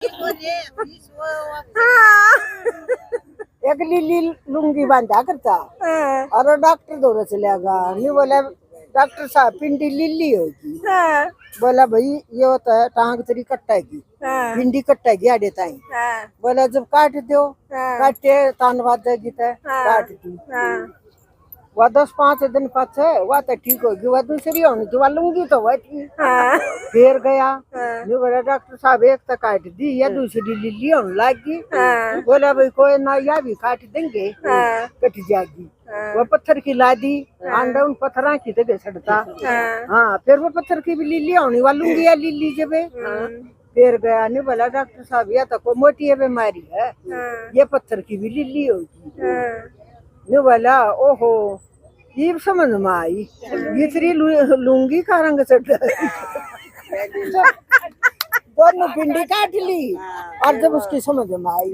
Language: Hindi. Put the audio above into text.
एक लिली लुंगी बांधा करता और डॉक्टर दौरे चले गया नहीं बोला डॉक्टर साहब पिंडी लिली होगी बोला भाई ये होता है टांग तेरी कट्टाएगी पिंडी कट्टाएगी आड़े ताई बोला जब काट दो काटे तान वादेगी काट दी वह 10-5 दिन पाछे वह तो ठीक होगी वह दूसरी होनी थी वह लूंगी तो वह थी फिर गया जो बोला डॉक्टर साहब एक तो काट दी या दूसरी लिली होने लगी बोला भाई कोई ना या भी काट देंगे कट जाएगी वो पत्थर की ला दी आंडा उन पत्थर की तो सड़ता हाँ फिर वो पत्थर की भी लिली होनी वह लूंगी या लिली जब फिर गया नहीं बोला डॉक्टर साहब यह तो कोई मोटी बीमारी है ये पत्थर की भी लिली होगी नहीं बोला ओहो ये समझ में आई ये लूंगी का रंग चढ़ दोनों पिंडी काट ली और जब उसकी समझ में आई